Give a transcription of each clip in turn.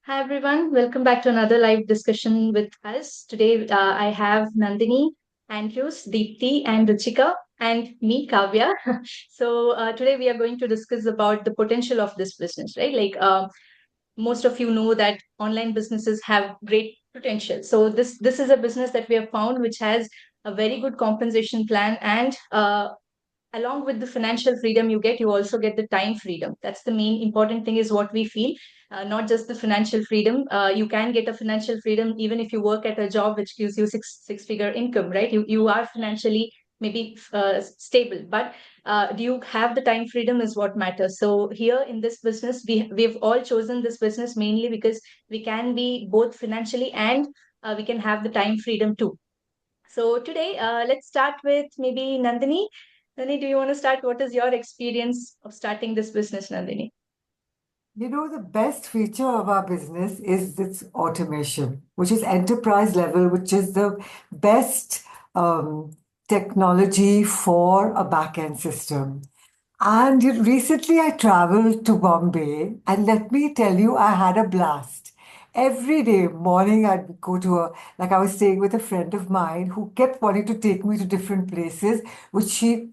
Hi everyone, welcome back to another live discussion with us. Today I have Nandini, Andrews, Deepthi, and Ruchika, and me, Kavya. So today we are going to discuss about the potential of this business, right? Most of you know that online businesses have great potential. So this is a business that we have found which has a very good compensation plan and along with the financial freedom you get, you also get the time freedom. That's the main important thing, is what we feel. Not just the financial freedom. You can get a financial freedom even if you work at a job which gives you six figure income, right? You are financially maybe stable, but do you have the time freedom is what matters. So here in this business, we've all chosen this business mainly because we can be both financially and we can have the time freedom too. So today, let's start with maybe Nandini. Nandini, do you want to start? What is your experience of starting this business, Nandini? The best feature of our business is its automation, which is enterprise level, which is the best um, technology for a back-end system. And recently I traveled to Bombay, and let me tell you, I had a blast. Every day morning, I'd go to like I was staying with a friend of mine who kept wanting to take me to different places, which she,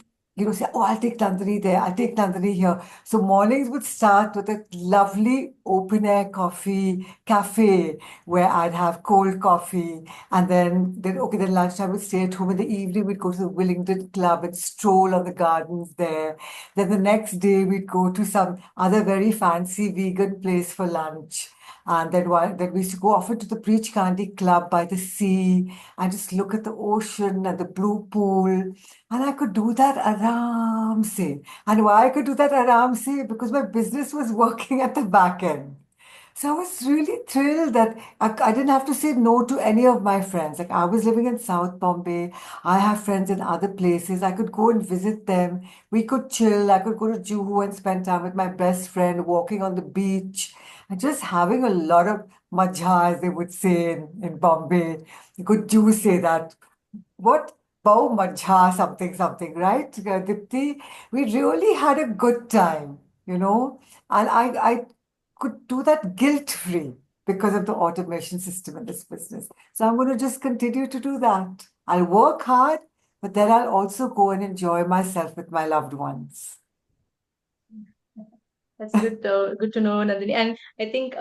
say, oh, I'll take Nandini there, I'll take Nandini here. So mornings would start with a lovely open air coffee cafe where I'd have cold coffee. And then lunchtime would stay at home. In the evening, we'd go to the Willingdon Club and stroll on the gardens there. Then the next day, we'd go to some other very fancy vegan place for lunch. And then we used to go often to the Preach Candy Club by the sea and just look at the ocean and the blue pool. And I could do that aram se. And why I could do that aram se? Because my business was working at the back end. So I was really thrilled that I didn't have to say no to any of my friends. Like I was living in South Bombay. I have friends in other places. I could go and visit them. We could chill. I could go to Juhu and spend time with my best friend, walking on the beach and just having a lot of majha, as they would say in Bombay. Could you say that? What? Bow majha, something, something, right? Dipti, we really had a good time, and I could do that guilt-free because of the automation system in this business. So I'm going to just continue to do that. I'll work hard, but then I'll also go and enjoy myself with my loved ones. That's good to know, Nandini. And I think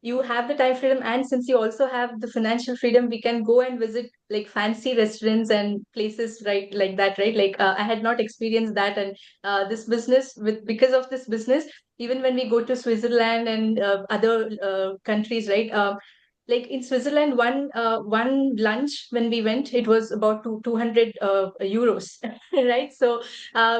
you have the time freedom, and since you also have the financial freedom, we can go and visit like fancy restaurants and places, right? Like that, right? I had not experienced that, and this business with because of this business, even when we go to Switzerland and other countries, right? Like in Switzerland, one lunch when we went, it was about 200 euros, right? So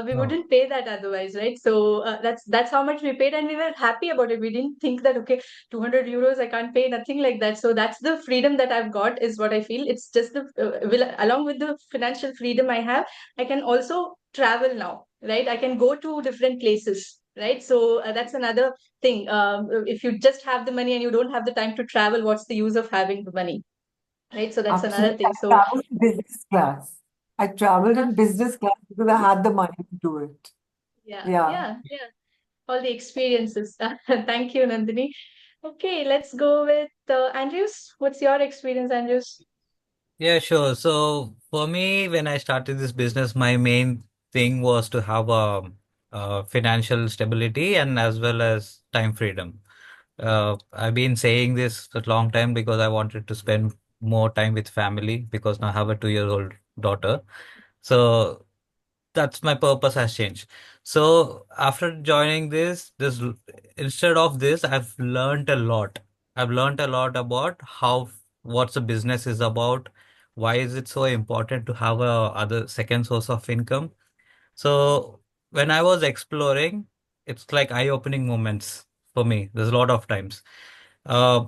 we Oh. wouldn't pay that otherwise, right? So that's how much we paid, and we were happy about it. We didn't think that okay, 200 euros I can't pay, nothing like that. So that's the freedom that I've got, is what I feel. It's just the along with the financial freedom I have, I can also travel now, right? I can go to different places. Right, so that's another thing. If you just have the money and you don't have the time to travel, what's the use of having the money, right? So that's another Absolutely. thing. I So, traveled in business class. I traveled uh-huh. in business class because I had the money to do it. Yeah, Yeah. yeah, yeah. All the experiences. Thank you, Nandini. Okay, let's go with Andrews. What's your experience, Andrews? Yeah, sure. So for me, when I started this business, my main thing was to have financial stability and as well as time freedom. I've been saying this for a long time because I wanted to spend more time with family because now I have a 2 year old daughter. So that's my purpose has changed. So after joining this instead of this, I've learned a lot. I've learned a lot about what's a business is about, why is it so important to have a other second source of income. So when I was exploring, it's like eye-opening moments for me. There's a lot of times. Uh,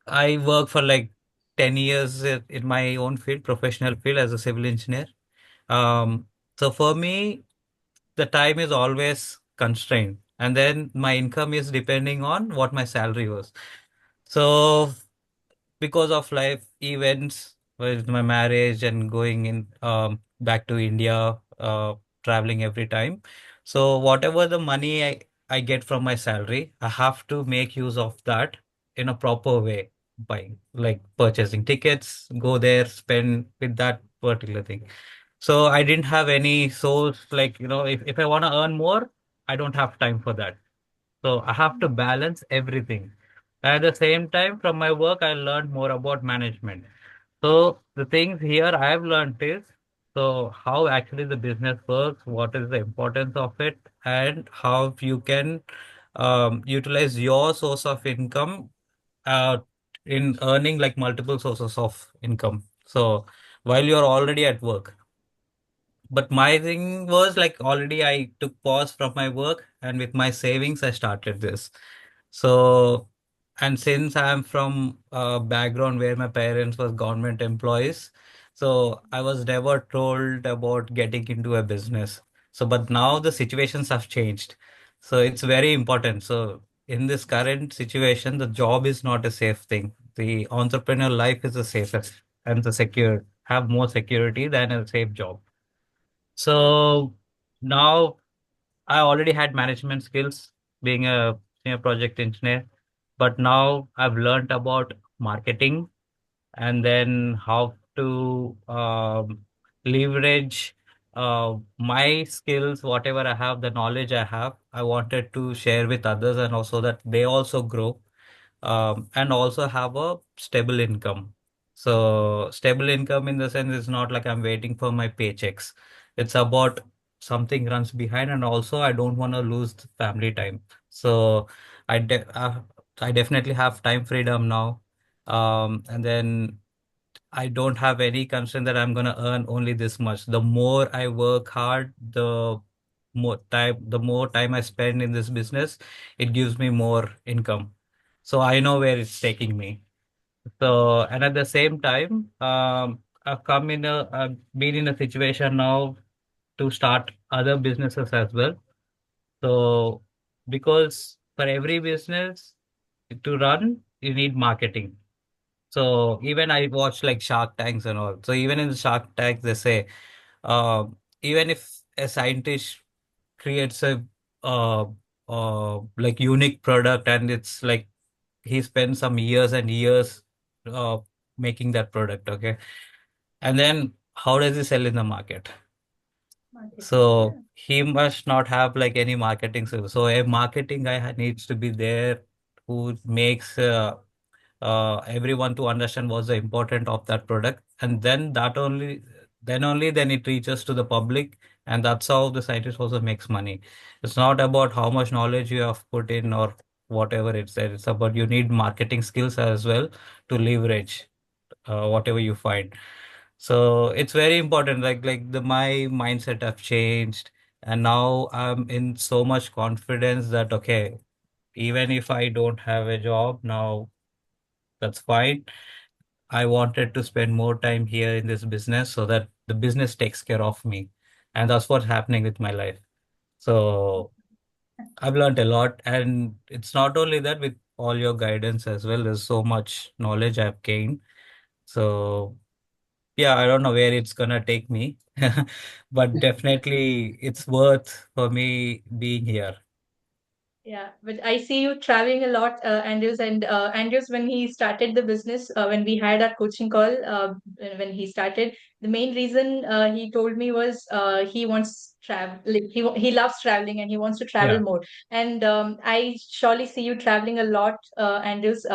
I work for like 10 years in my own field, professional field as a civil engineer. Um, so for me, the time is always constrained, and then my income is depending on what my salary was. So because of life events with my marriage and going in back to India, traveling every time, so whatever the money I get from my salary, I have to make use of that in a proper way, buying, like purchasing tickets, go there, spend with that particular thing. So I didn't have any source, like, if I want to earn more, I don't have time for that. So I have to balance everything. At the same time, from my work, I learned more about management. So the things here I've learned is, so how actually the business works, what is the importance of it, and how you can utilize your source of income uh, in earning like multiple sources of income. So while you're already at work. But my thing was like already I took pause from my work, and with my savings I started this. So, and since I'm from a background where my parents was government employees, so I was never told about getting into a business. So, but now the situations have changed. So it's very important. So in this current situation, the job is not a safe thing. The entrepreneur life is the safest and the secure, have more security than a safe job. So now I already had management skills being a senior project engineer, but now I've learned about marketing and then how to leverage my skills, whatever I have, the knowledge I have, I wanted to share with others and also that they also grow and also have a stable income. So stable income in the sense is not like I'm waiting for my paychecks. It's about something runs behind, and also I don't want to lose the family time. So I de I definitely have time freedom now. And then I don't have any concern that I'm gonna earn only this much. The more I work hard, the more time I spend in this business, it gives me more income. So I know where it's taking me. So, and at the same time, I've been in a situation now to start other businesses as well. So, because for every business to run, you need marketing. So even I watch like Shark Tanks and all. So even in the Shark Tank, they say, uh, even if a scientist creates a uh, like unique product, and it's like he spends some years and years uh, making that product, okay? And then how does he sell in the market? Marketing. Yeah. So he must not have like any marketing skill. So a marketing guy needs to be there who makes everyone to understand what's the important of that product, and then it reaches to the public, and that's how the scientist also makes money. It's not about how much knowledge you have put in or whatever it's there. It's about you need marketing skills as well to leverage whatever you find. So it's very important. Like the my mindset have changed, and now I'm in so much confidence that okay, even if I don't have a job now, that's fine. I wanted to spend more time here in this business so that the business takes care of me. And that's what's happening with my life. So I've learned a lot. And it's not only that, with all your guidance as well, there's so much knowledge I've gained. So yeah, I don't know where it's gonna take me, but definitely it's worth for me being here. Yeah, but I see you traveling a lot, Andrews. And Andrews, when he started the business, when we had our coaching call, when he started, the main reason he told me was he wants travel. Like he loves traveling and he wants to travel Yeah. more. And I surely see you traveling a lot, Andrews,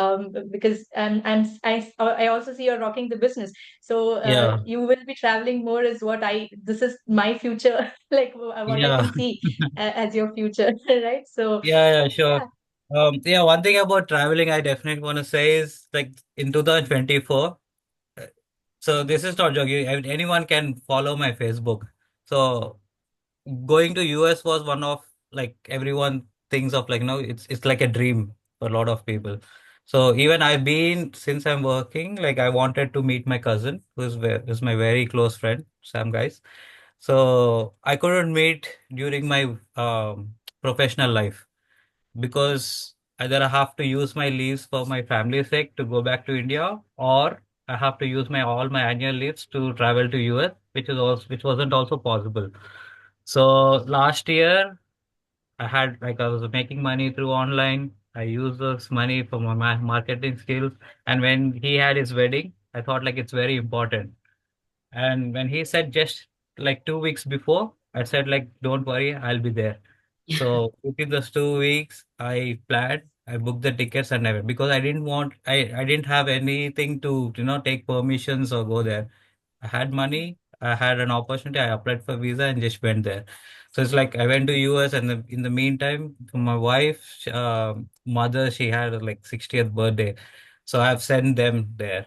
because I also see you're rocking the business. So Yeah. you will be traveling more, is what I. This is my future, like what I Yeah. can see as your future, right? So. Yeah, sure. Yeah. Yeah, one thing about traveling I definitely want to say is like in 2024. uh, So this is not joking. Anyone can follow my Facebook. So going to US was one of like everyone thinks of like it's like a dream for a lot of people. So even I've been since I'm working, like I wanted to meet my cousin who's my very close friend, Sam guys. So I couldn't meet during my professional life because either I have to use my leaves for my family's sake to go back to India, or I have to use my all my annual leaves to travel to US, which wasn't also possible. So last year I was making money through online. I used those money for my marketing skills. And when he had his wedding, I thought like it's very important. And when he said just like 2 weeks before, I said like, don't worry, I'll be there. So within those 2 weeks, I planned, I booked the tickets and everything because I didn't have anything to, take permissions or go there. I had money, I had an opportunity, I applied for visa and just went there. So it's like I went to US and in the meantime, my wife's mother, she had like 60th birthday. So I've sent them there.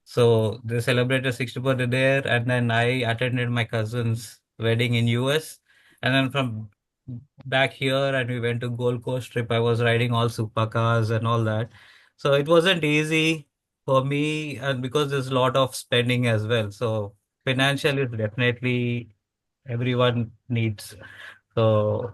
So they celebrated 60th birthday there, and then I attended my cousin's wedding in US. And then from back here, and we went to Gold Coast trip. I was riding all supercars and all that. So it wasn't easy for me, and because there's a lot of spending as well. So financial is definitely everyone needs. So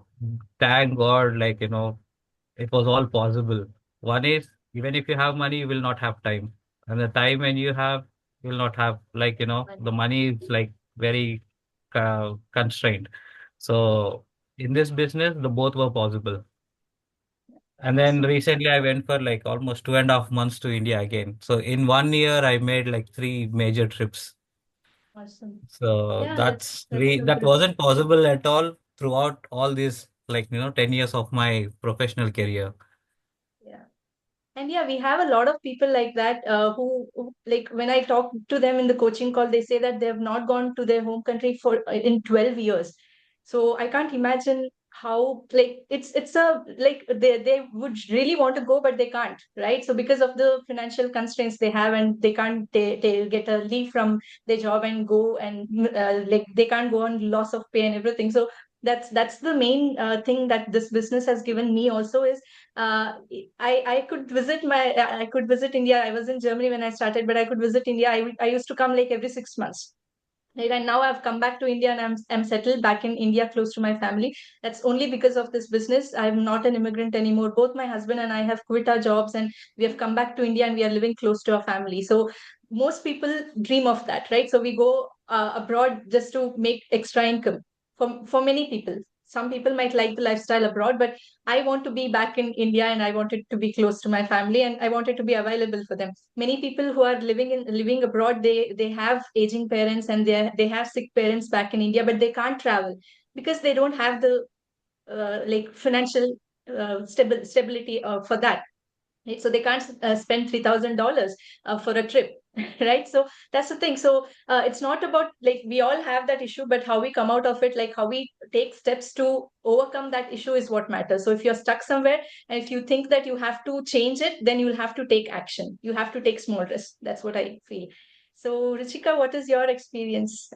thank God, like, it was all possible. One is, even if you have money, you will not have time. And the time when you have, you will not have, like, the money is like very constrained. So in this business, the both were possible. And then Awesome. recently I went for like almost 2.5 months to India again. So in one year, I made like three major trips. Awesome. So Yeah, that's so that good. wasn't possible at all throughout all these like 10 years of my professional career. Yeah. And yeah, we have a lot of people like that who, like, when I talk to them in the coaching call, they say that they have not gone to their home country for in 12 years. So I can't imagine how, like, it's a, like, they would really want to go, but they can't, right? So because of the financial constraints they have, and they can't, they get a leave from their job and go, and like, they can't go on loss of pay and everything. So that's the main thing that this business has given me also is, uh, I could visit India. I was in Germany when I started, but I could visit India. I used to come like every 6 months. Right, and now I've come back to India, and I'm settled back in India, close to my family. That's only because of this business. I'm not an immigrant anymore. Both my husband and I have quit our jobs, and we have come back to India, and we are living close to our family. So most people dream of that, right? So we go abroad just to make extra income. For many people, some people might like the lifestyle abroad, but I want to be back in India, and I wanted to be close to my family, and I wanted to be available for them. Many people who are living abroad, they have aging parents, and they have sick parents back in India, but they can't travel because they don't have the like financial stability for that, right? So they can't spend $3,000 for a trip. Right, so that's the thing. So it's not about, like, we all have that issue, but how we come out of it, like how we take steps to overcome that issue is what matters. So if you're stuck somewhere, and if you think that you have to change it, then you'll have to take action. You have to take small risks. That's what I feel. So Richika, what is your experience?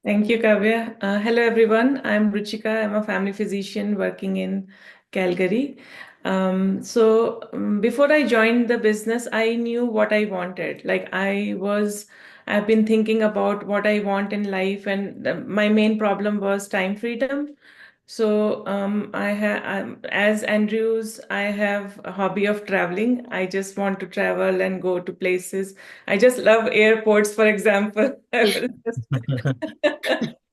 Thank you, Kavya. Hello, everyone. I'm Ruchika. I'm a family physician working in Calgary. Before I joined the business, I knew what I wanted. I've been thinking about what I want in life, and my main problem was time freedom. As Andrews, I have a hobby of traveling. I just want to travel and go to places. I just love airports, for example. I will just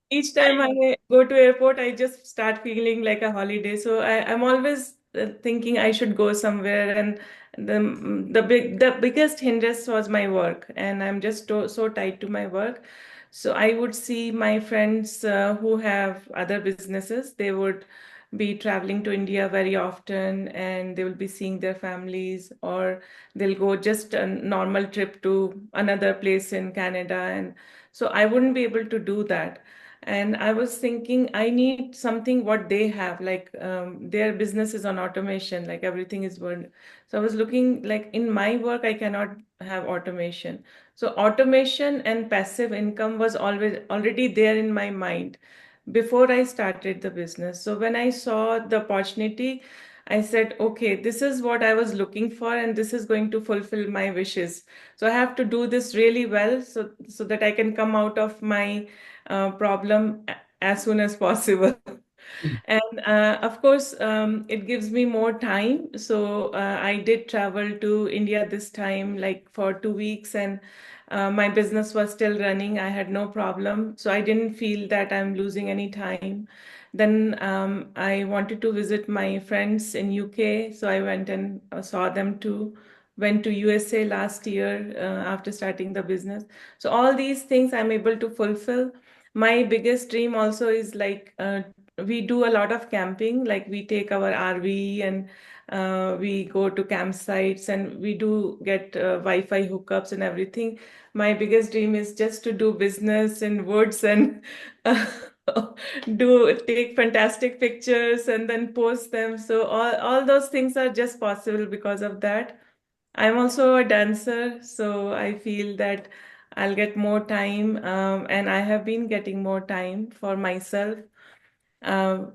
each time I go to airport, I just start feeling like a holiday. I'm always thinking I should go somewhere, and the biggest hindrance was my work, and I'm just so tied to my work. So I would see my friends who have other businesses. They would be traveling to India very often, and they will be seeing their families, or they'll go just a normal trip to another place in Canada. And so I wouldn't be able to do that. And I was thinking I need something what they have, like their business is on automation, like everything is one. So I was looking, like, in my work, I cannot have automation. So automation and passive income was always already there in my mind before I started the business. So when I saw the opportunity, I said, okay, this is what I was looking for, and this is going to fulfill my wishes. So I have to do this really well, so that I can come out of my problem as soon as possible. And of course, it gives me more time. So I did travel to India this time, like for 2 weeks, and my business was still running. I had no problem. So I didn't feel that I'm losing any time. Then I wanted to visit my friends in UK, so I went and saw them too. Went to USA last year after starting the business. So all these things I'm able to fulfill. My biggest dream also is like we do a lot of camping, like we take our RV and we go to campsites and we do get Wi-Fi hookups and everything. My biggest dream is just to do business in woods and do take fantastic pictures and then post them. So all those things are just possible because of that. I'm also a dancer, so I feel that I'll get more time, and I have been getting more time for myself. Um,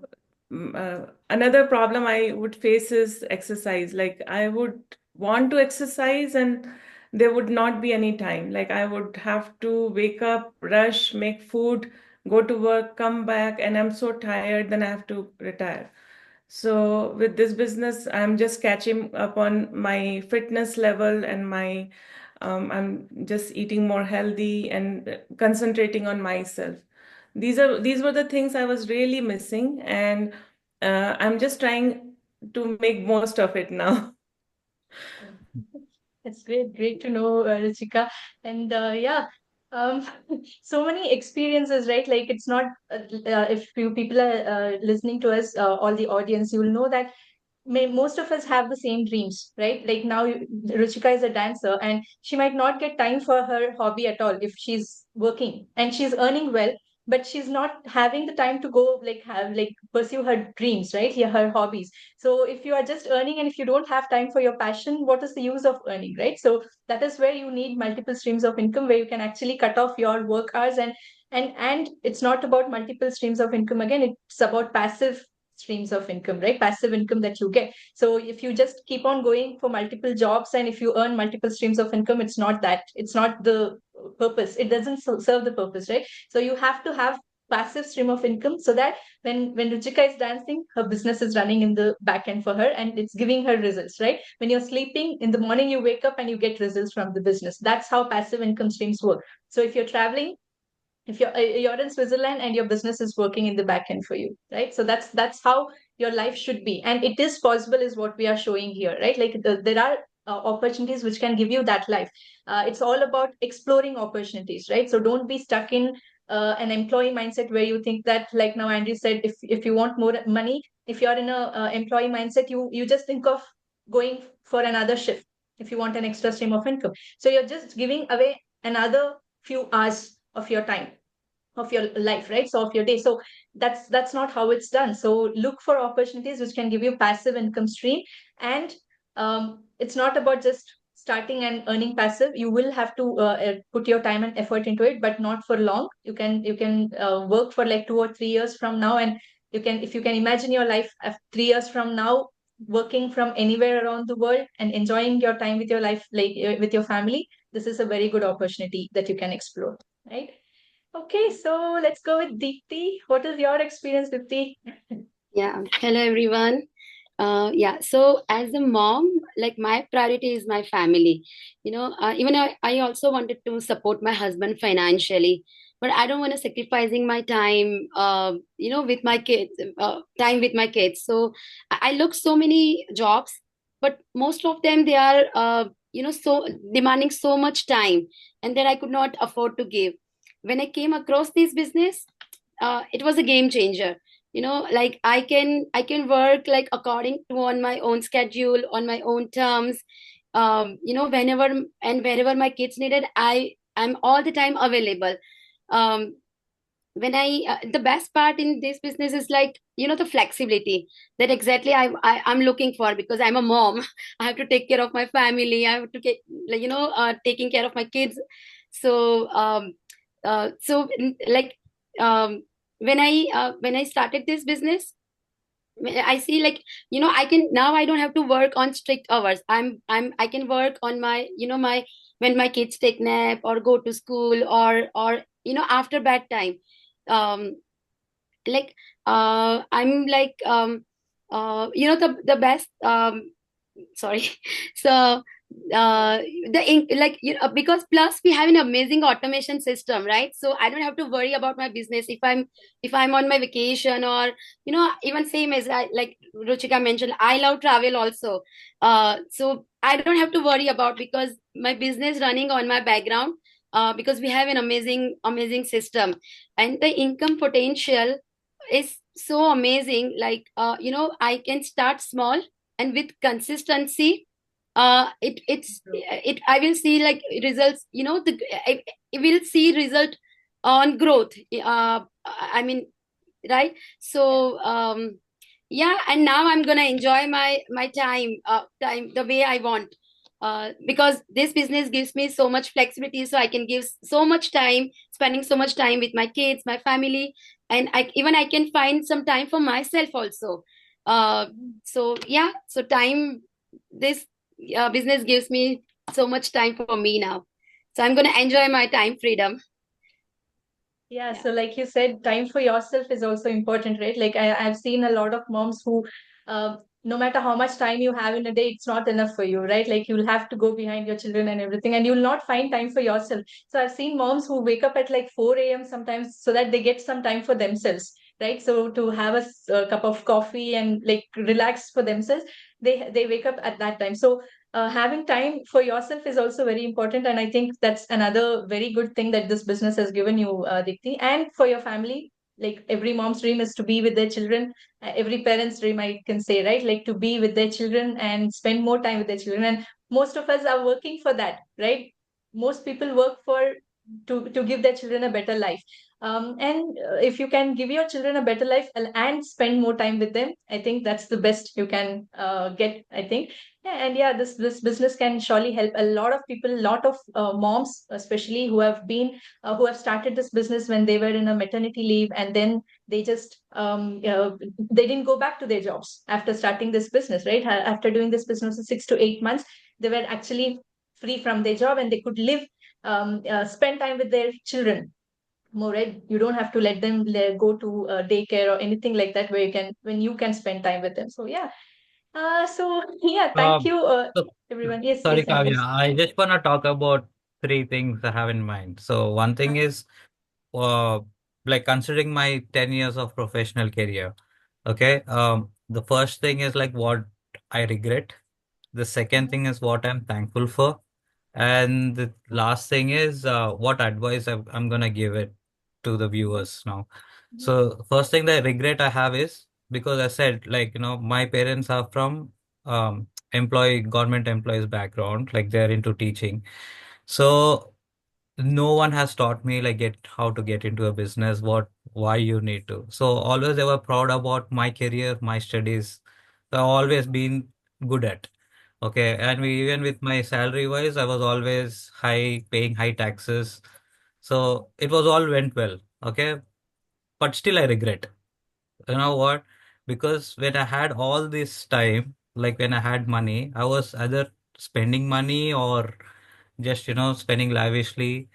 Another problem I would face is exercise. Like I would want to exercise and there would not be any time. Like I would have to wake up, rush, make food, go to work, come back, and I'm so tired, then I have to retire. So with this business, I'm just catching up on my fitness level and I'm just eating more healthy and concentrating on myself. These were the things I was really missing, and I'm just trying to make most of it now. It's great to know, Ruchika. And yeah, um, so many experiences, right? Like it's not, if you people are listening to us, all the audience, you will know that most of us have the same dreams, right? Like now, Ruchika is a dancer and she might not get time for her hobby at all if she's working and she's earning well, but she's not having the time to go like have like pursue her dreams, right? Yeah, her hobbies. So if you are just earning and if you don't have time for your passion, what is the use of earning, right? So that is where you need multiple streams of income where you can actually cut off your work hours and it's not about multiple streams of income again, it's about passive streams of income, right? Passive income that you get. So if you just keep on going for multiple jobs and if you earn multiple streams of income, it's not the purpose. It doesn't serve the purpose, right? So you have to have passive stream of income so that when Ruchika is dancing, her business is running in the back end for her and it's giving her results, right? When you're sleeping in the morning, you wake up and you get results from the business. That's how passive income streams work. So if you're traveling, if you're in Switzerland and your business is working in the back end for you, right? So that's how your life should be, and it is possible, is what we are showing here, right? Like there are opportunities which can give you that life. It's all about exploring opportunities, right? So don't be stuck in an employee mindset where you think that, like now Andrew said, if you want more money, if you're in a employee mindset, you just think of going for another shift if you want an extra stream of income. So you're just giving away another few hours of your time, of your life, right? So of your day. So that's not how it's done. So look for opportunities which can give you passive income stream. And it's not about just starting and earning passive. You will have to put your time and effort into it, but not for long. You can work for like 2 or 3 years from now, and you can, if you can imagine your life 3 years from now, working from anywhere around the world and enjoying your time with your life, like with your family, this is a very good opportunity that you can explore, right? Okay, so let's go with Deepti. What is your experience, Deepti? Yeah, hello everyone. Yeah, so as a mom, like my priority is my family. Even I also wanted to support my husband financially, but I don't want to sacrificing my time, with my kids, time with my kids. So I look so many jobs, but most of them they are, so demanding so much time, and that I could not afford to give. When I came across this business, it was a game changer. Like I can work like according to on my own schedule, on my own terms. Whenever and wherever my kids needed, I'm all the time available. um when the best part in this business is like, the flexibility that exactly I'm looking for, because I'm a mom. I have to take care of my family. I have to get, like, taking care of my kids. So like, um when I started this business, I see, like, I can now, I don't have to work on strict hours. I can work on my, my, when my kids take nap or go to school, or after bedtime. um like I'm like, the best, sorry. So uh like because plus we have an amazing automation system, right? So I don't have to worry about my business if I'm on my vacation, or even same as like Ruchika mentioned, I love travel also. So I don't have to worry about, because my business running on my background, because we have an amazing system, and the income potential is so amazing. Like I can start small, and with consistency, it I will see like results, I will see result on growth. I mean, right? So yeah, and now I'm gonna enjoy my time the way I want, because this business gives me so much flexibility, so I can give so much time, spending so much time with my kids, my family, and I can find some time for myself also. uh so yeah, so time, this business gives me so much time for me now, so I'm going to enjoy my time freedom. Yeah, Yeah. so like you said, time for yourself is also important, right? Like I've seen a lot of moms who, no matter how much time you have in a day, it's not enough for you, right? Like you'll have to go behind your children and everything, and you'll not find time for yourself. So I've seen moms who wake up at like 4 a.m. sometimes so that they get some time for themselves, right? So to have a cup of coffee and like relax for themselves, they wake up at that time. So having time for yourself is also very important, and I think that's another very good thing that this business has given you, Dikti, and for your family. Like every mom's dream is to be with their children. Every parent's dream, I can say, right? Like to be with their children and spend more time with their children. And most of us are working for that, right? Most people work for to give their children a better life. And if you can give your children a better life and spend more time with them, I think that's the best you can get, I think. Yeah, and yeah, this business can surely help a lot of people, a lot of moms, especially who have started this business when they were in a maternity leave, and then they just they didn't go back to their jobs after starting this business, right? After doing this business for 6 to 8 months, they were actually free from their job, and they could spend time with their children more, right? You don't have to let them go to daycare or anything like that, where you can spend time with them. So yeah, so yeah, thank Um, you, so everyone. Yes, sorry, yes, Kavya. Andres. I just want to talk about three things I have in mind. So one thing is, uh, like considering my 10 years of professional career. Okay. The first thing is like what I regret. The second thing is what I'm thankful for. And the last thing is what advice I'm gonna give it to the viewers now. So first thing that regret I have is because I said like my parents are from government employees background, like they're into teaching. So no one has taught me like get how to get into a business, why you need to. So always they were proud about my career, my studies. I've always been good at. Okay, and even with my salary wise, I was always paying high taxes. So it was all went well. Okay, but still I regret. You know what? Because when I had all this time, like when I had money, I was either spending money or just spending lavishly,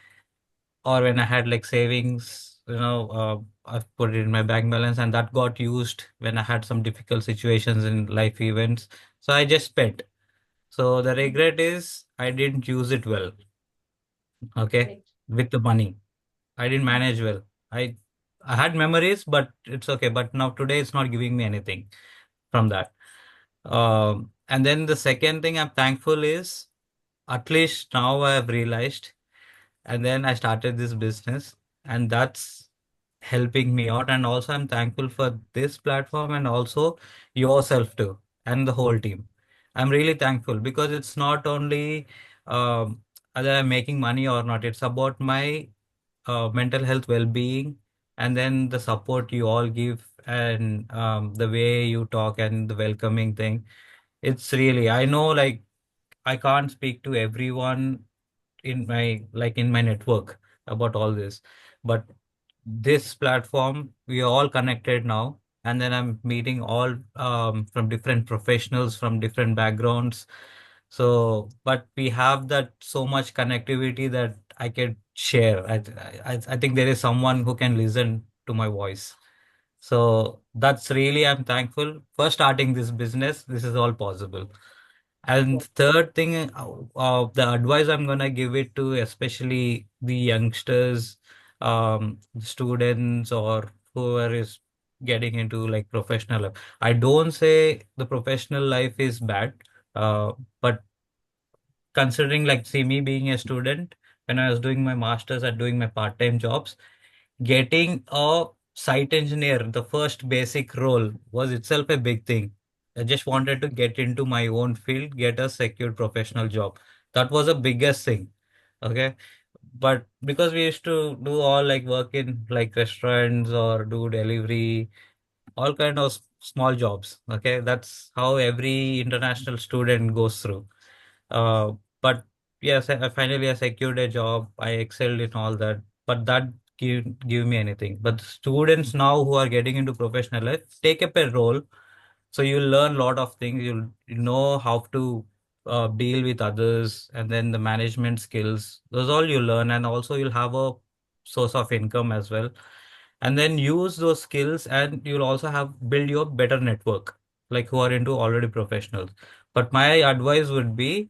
or when I had like savings, I've put it in my bank balance, and that got used when I had some difficult situations in life events. So I just spent. So the regret is I didn't use it well, okay, Correct. with the money. I didn't manage well. I I had memories, but it's okay. But now today it's not giving me anything from that. And then the second thing I'm thankful is at least now I have realized, and then I started this business, and that's helping me out. And also I'm thankful for this platform and also yourself too, and the whole team. I'm really thankful because it's not only um, whether I'm making money or not, it's about my mental health well-being, and then the support you all give, and the way you talk and the welcoming thing. It's really, I know, like I can't speak to everyone in my network about all this, but this platform, we are all connected now, and then I'm meeting all from different professionals from different backgrounds. So but we have that so much connectivity that I can share. I think there is someone who can listen to my voice. So that's really, I'm thankful for starting this business. This is all possible. And third thing, the advice I'm gonna give it to especially the youngsters, students, or whoever is getting into like professional life. I don't say the professional life is bad, but considering like see me being a student, when I was doing my masters and doing my part-time jobs, getting a site engineer, the first basic role was itself a big thing. I just wanted to get into my own field, get a secured professional job. That was the biggest thing. Okay. But because we used to do all like work in like restaurants or do delivery, all kind of small jobs. Okay. That's how every international student goes through. But yes, I finally I secured a job. I excelled in all that, but that give me anything. But the students now who are getting into professional life, take up a role. So you learn a lot of things. You know how to deal with others, and then the management skills. Those all you learn, and also you'll have a source of income as well. And then use those skills, and you'll also have build your better network, like who are into already professionals. But my advice would be,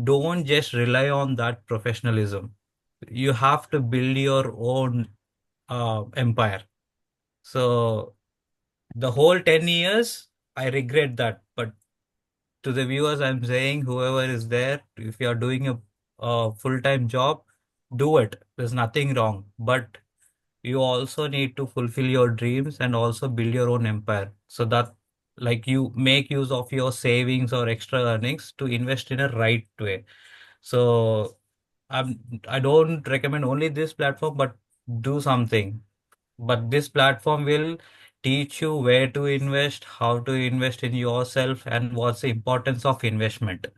don't just rely on that professionalism. You have to build your own empire. So the whole 10 years, I regret that. But to the viewers, I'm saying whoever is there, if you are doing a full-time job, do it. There's nothing wrong. But you also need to fulfill your dreams and also build your own empire, so that like you make use of your savings or extra earnings to invest in a right way. So I don't recommend only this platform, but do something. But this platform will teach you where to invest, how to invest in yourself, and what's the importance of investment.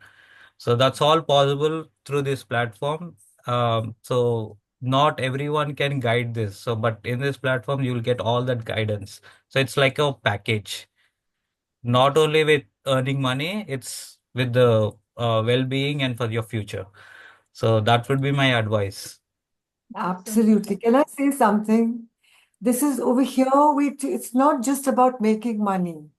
So that's all possible through this platform. So not everyone can guide this. So, but in this platform, you'll get all that guidance. So it's like a package, not only with earning money, it's with the well-being and for your future. So that would be my advice. Absolutely. Can I say something? This is over here, it's not just about making money.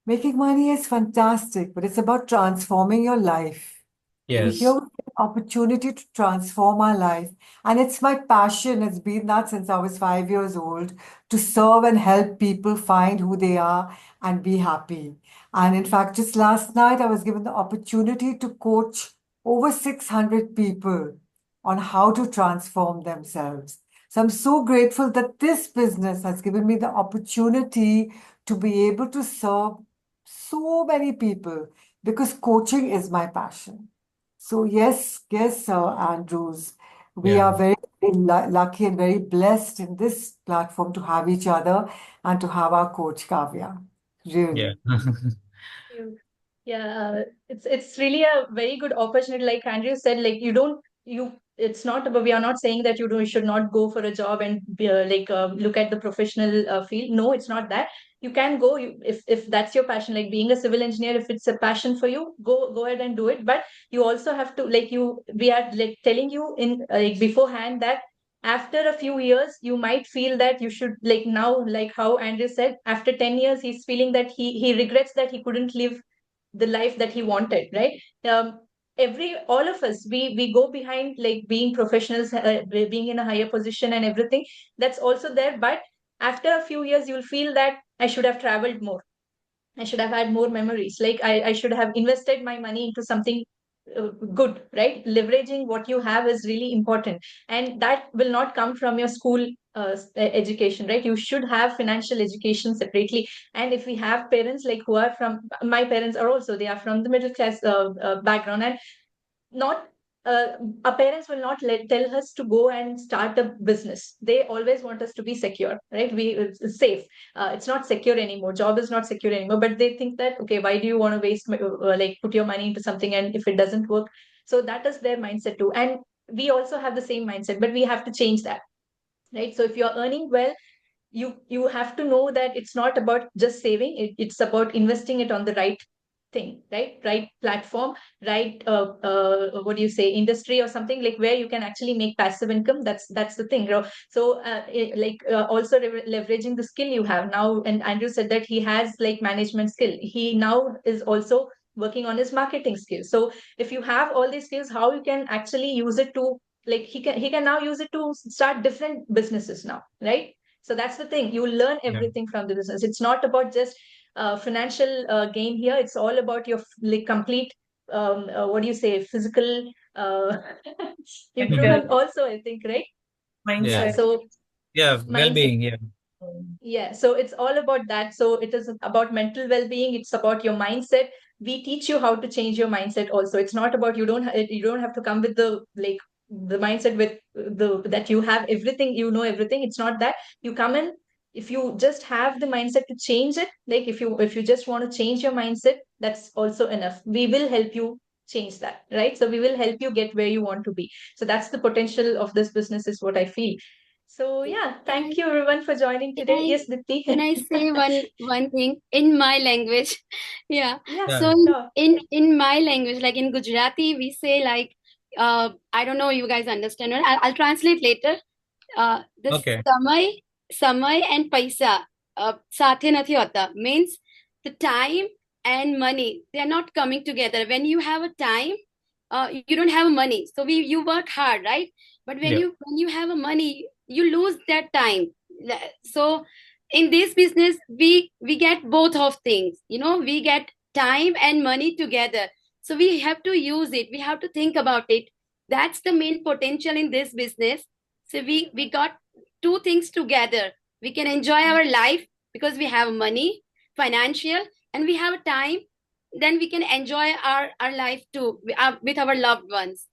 Making money is fantastic, but it's about transforming your life. Over here, Yes. we get an opportunity to transform our life. And it's my passion, it's been that since I was 5 years old, to serve and help people find who they are and be happy. And in fact, just last night, I was given the opportunity to coach over 600 people on how to transform themselves. So I'm so grateful that this business has given me the opportunity to be able to serve so many people because coaching is my passion. So yes, Andrews, we Yeah. are very lucky and very blessed in this platform to have each other and to have our coach Kavya. Yeah. Really. You. Yeah, it's really a very good opportunity. Like Andrew said, like you don't you. It's not about, we are not saying that you should not go for a job and look at the professional field. No, it's not that. You can go, if that's your passion, like being a civil engineer. If it's a passion for you, go ahead and do it. But you also have to, like, we are like telling you in like beforehand that after a few years you might feel that you should, like now, like how Andrew said, after 10 years he's feeling that he regrets that he couldn't live the life that he wanted, right? Every all of us, we go behind like being professionals, being in a higher position and everything, that's also there. But after a few years you'll feel that I should have traveled more, I should have had more memories. Like I should have invested my money into something good, right? Leveraging what you have is really important. And that will not come from your school education, right? You should have financial education separately. And if we have parents like who are from, my parents are also, they are from the middle class background, and not our parents will not tell us to go and start a business. They always want us to be secure, right? It's safe. It's not secure anymore, job is not secure anymore, but they think that, okay, why do you want to waste like put your money into something and if it doesn't work? So that is their mindset too, and we also have the same mindset, but we have to change that, right? So if you're earning well, you have to know that it's not about just saving it, it's about investing it on the right thing, right platform, right what do you say, industry or something, like where you can actually make passive income. That's the thing. So also leveraging the skill you have now. And Andrew said that he has like management skill, he now is also working on his marketing skills. So if you have all these skills, how you can actually use it to, like, he can now use it to start different businesses now, right? So that's the thing. You learn Yeah. everything from the business. It's not about just financial gain here. It's all about your like complete what do you say, physical improvement also, I think, right? Yeah. Mindset. So Yeah, mindset. well-being. Yeah. Yeah, so it's all about that. So it is about mental well-being. It's about your mindset. We teach you how to change your mindset also. It's not about, you don't have to come with the like the mindset with the that you have everything, you know everything. It's not that. You come in, if you just have the mindset to change it, like if you just want to change your mindset, that's also enough. We will help you change that, right? So we will help you get where you want to be. So that's the potential of this business, is what I feel. So yeah, thank you everyone for joining Can today. I Yes, Dipti. can I say one thing in my language? Yeah. Yeah, Yeah. So sure. in my language, like in Gujarati, we say like I don't know you guys understand, or I'll translate later. The Okay. samay and paisa સાથે નથી હોતા, means the time and money, they are not coming together. When you have a time, you don't have money, so you work hard, right? But when Yeah. you have a money, you lose that time. So in this business, we get both of things, we get time and money together. So we have to use it, we have to think about it. That's the main potential in this business. So we got two things together. We can enjoy our life because we have money, financial, and we have time. Then we can enjoy our life too with our loved ones.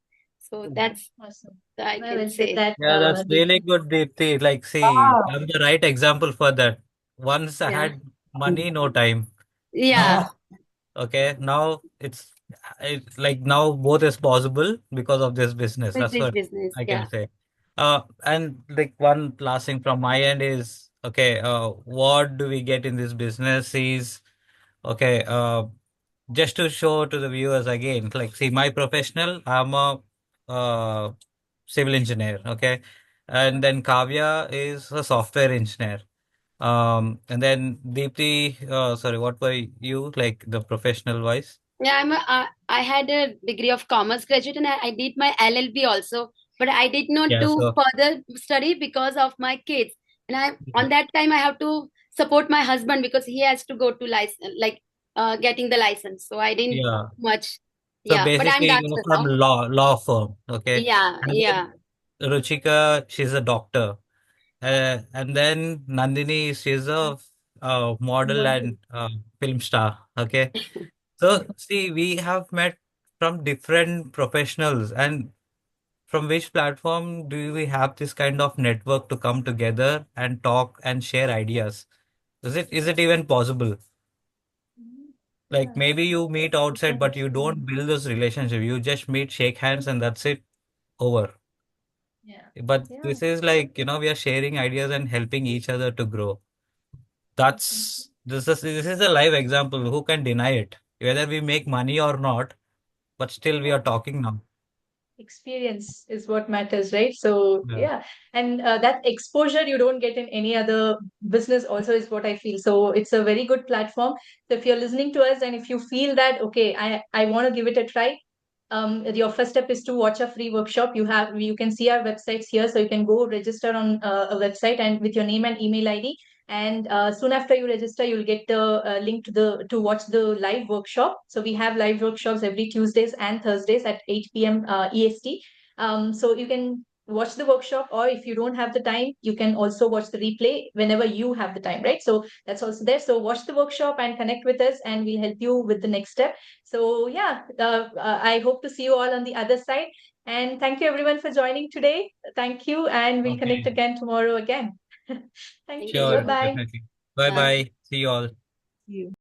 So that's Awesome. I Well, can well said say. that, Yeah, that's really Dipti. good, Deepthi. Like, see, Ah, I'm the right example for that. Once I Yeah. had money, no time. Yeah. Okay, now like now both is possible because of this business. With That's this what business. I can Yeah. say. And like one last thing from my end is, okay, what do we get in this business is, okay, just to show to the viewers again, like, see, my professional, I'm a uh, civil engineer, okay, and then Kavya is a software engineer. And then Deepthi, sorry, what were you, like the professional wise? Yeah, I had a degree of commerce graduate, and I did my LLB also, but I did not Yeah, do so further study because of my kids. And on that time I have to support my husband because he has to go to license, like getting the license. So I didn't yeah, much. so Yeah, but I'm basically done you're from now. law firm, okay, Yeah, and yeah. then Ruchika, she's a doctor, and then Nandini, she's a model and film star, okay. So see, we have met from different professionals, and from which platform do we have this kind of network to come together and talk and share ideas? Is it even possible? Like maybe you meet outside, but you don't build this relationship. You just meet, shake hands, and that's it, over. Yeah. But Yeah. this is like, we are sharing ideas and helping each other to grow. This is a live example. Who can deny it? Whether we make money or not, but still we are talking now. Experience is what matters, right? So Yeah. yeah, and that exposure you don't get in any other business also, is what I feel. So it's a very good platform. So if you're listening to us and if you feel that, okay, I want to give it a try, your first step is to watch a free workshop. You can see our websites here, so you can go register on a website and with your name and email ID. And soon after you register, you'll get the link to watch the live workshop. So we have live workshops every Tuesdays and Thursdays at 8 p.m. EST. So you can watch the workshop, or if you don't have the time, you can also watch the replay whenever you have the time, right? So that's also there. So watch the workshop and connect with us, and we'll help you with the next step. So yeah, I hope to see you all on the other side. And thank you everyone for joining today. Thank you, and we'll connect Okay. again tomorrow again. Thank Thank you. Sure, you. Bye-bye. definitely. Bye Bye. bye. See you all. See you.